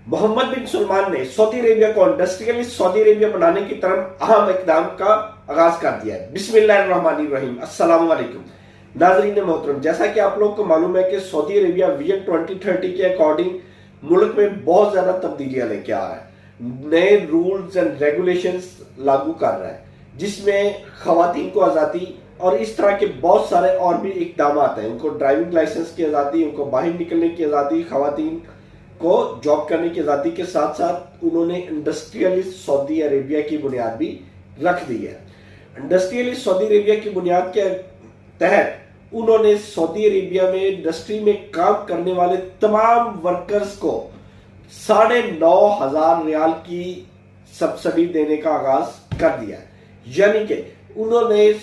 मोहम्मद बिन सलमान ने Saudi Arabia को industrialist Saudi Arabia बनाने की तरफ अहम इकदाम का आगाज कर दिया है। बिस्मिल्लाहिर्रहमानिर्रहीम, अस्सलाम वालेकुम नाजरीन मोहतरम। जैसा कि आप लोग को मालूम है कि सऊदी अरेबिया विजन 2030 के अकॉर्डिंग मुल्क में बहुत ज्यादा तब्दीलियां लेके आ रहा है, नए रूल्स एंड रेगुलेशंस लागू कर रहा है, जिसमें खवातीन को आज़ादी और इस तरह के बहुत सारे और भी इकदाम हैं। उनको ड्राइविंग लाइसेंस की आज़ादी, उनको बाहर निकलने की आज़ादी, खवातीन को जॉब करने की आज़ादी के साथ साथ उन्होंने इंडस्ट्रियलिस्ट सऊदी अरेबिया की बुनियाद भी रख दी है। इंडस्ट्रियलिस्ट सऊदी अरेबिया की बुनियाद के तहत उन्होंने सऊदी अरेबिया में इंडस्ट्री में काम करने वाले तमाम वर्कर्स को 9,500 रियाल की सब्सिडी देने का आगाज कर दिया है। यानी कि उन्होंने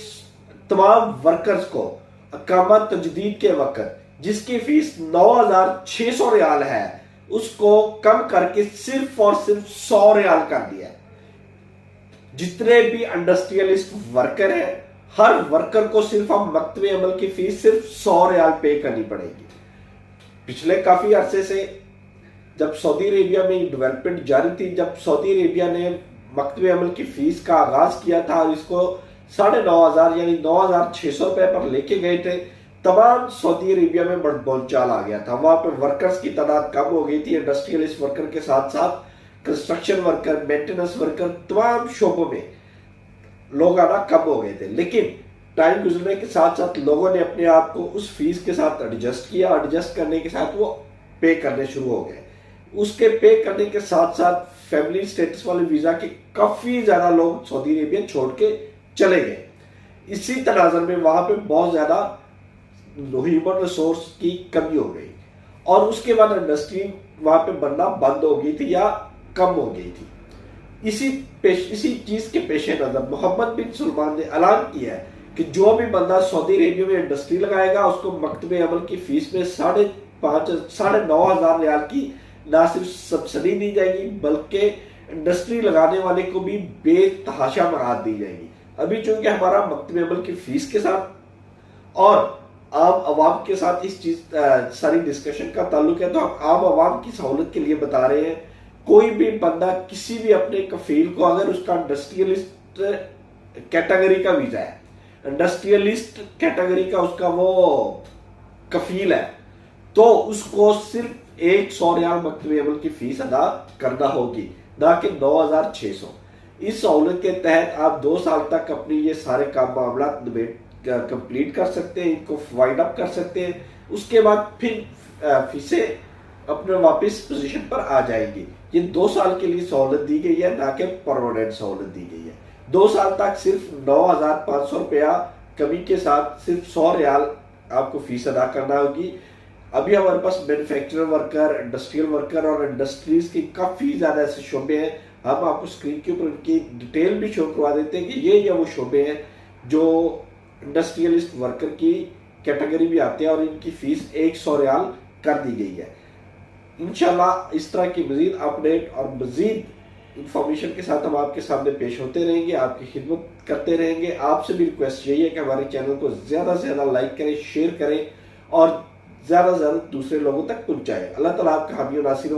तमाम वर्कर्स को अकामा तजदीद के वक्त जिसकी फीस 9,600 रियाल है उसको कम करके सिर्फ और सिर्फ 100 रियाल कर दिया है। जितने भी इंडस्ट्रियलिस्ट वर्कर हैं, हर वर्कर को सिर्फ अब मकतबे अमल की फीस सिर्फ 100 रियाल पे करनी पड़ेगी। पिछले काफी अरसे से जब सऊदी अरेबिया में डेवलपमेंट जारी थी, जब सऊदी अरेबिया ने मकतबे अमल की फीस का आगाज किया था और इसको 9,500 यानी 9,600 रुपए पर लेके गए थे, तमाम सऊदी अरेबिया में बड़ा बोलचाल आ गया था। वहां पर वर्कर्स की तादाद कम हो गई थी। इंडस्ट्रियलिस्ट वर्कर के साथ साथ कंस्ट्रक्शन वर्कर, मेंटेनेंस वर्कर, तमाम शोबों में लोग आना कम हो गए थे। लेकिन टाइम गुजरने के साथ साथ लोगों ने अपने आप को उस फीस के साथ एडजस्ट किया। एडजस्ट करने के साथ वो पे करने शुरू हो गए। उसके पे करने के साथ साथ फैमिली स्टेटस वाले वीजा के काफी ज्यादा लोग सऊदी अरेबिया छोड़ के चले गए। इसी तनाजर में वहां पे बहुत ज्यादा ह्यूमन रिसोर्स की कमी हो गई और उसके बाद इंडस्ट्री वहां पे बनना बंद हो गई थी या कम हो गई थी। इसी चीज के पेश नजर मोहम्मद बिन सलमान ने ऐलान किया है कि जो भी बंदा सऊदी अरेबिया में इंडस्ट्री लगाएगा उसको मकतबे अमल की फीस में 9,500 रियाल की ना सिर्फ सब्सिडी दी जाएगी बल्कि इंडस्ट्री लगाने वाले को भी बेतहाशा मराद दी जाएगी। अभी चूंकि हमारा मकतबे अमल की फीस के साथ और आम आवाम के साथ इस चीज सारी डिस्कशन का ताल्लुक है, तो हम आम आवाम की सहूलत के लिए बता रहे हैं। कोई भी बंदा किसी भी अपने कफील को, अगर उसका इंडस्ट्रियलिस्ट कैटेगरी का वीजा है, इंडस्ट्रियलिस्ट कैटेगरी का उसका वो कफील है, तो उसको सिर्फ 100 रियाल मकतबे अमल की फीस अदा करना होगी, ना कि 9,600। इस सहूलत के तहत आप 2 साल तक अपनी ये सारे काम मामला कंप्लीट कर सकते हैं, इनको वाइंड अप कर सकते हैं। उसके बाद फिर फीसें अपने वापस पोजीशन पर आ जाएंगी। ये 2 साल के लिए सहूलत दी गई है, ना कि परमानेंट सहूलत दी गई है। 2 साल तक सिर्फ 9,500 रुपया कमी के साथ सिर्फ 100 रियाल आपको फीस अदा करना होगी। अभी हमारे पास मैन्युफैक्चरर वर्कर, इंडस्ट्रियल वर्कर और इंडस्ट्रीज की काफी ज्यादा ऐसे शोबे हैं। हम आपको स्क्रीन के ऊपर उनकी डिटेल भी शो करवा देते हैं कि ये वो शोबे हैं जो इंडस्ट्रियलिस्ट वर्कर की कैटेगरी भी आते हैं और इनकी फीस 100 रियाल कर दी गई है। इंशाल्लाह इस तरह की मजीद अपडेट और मजीद इंफॉर्मेशन के साथ हम आपके सामने पेश होते रहेंगे, आपकी खिदमत करते रहेंगे। आपसे भी रिक्वेस्ट यही है कि हमारे चैनल को ज्यादा से ज्यादा लाइक करें, शेयर करें और ज्यादा से ज्यादा दूसरे लोगों तक पहुंचाएं। अल्लाह ताला आपका हामी और नासिर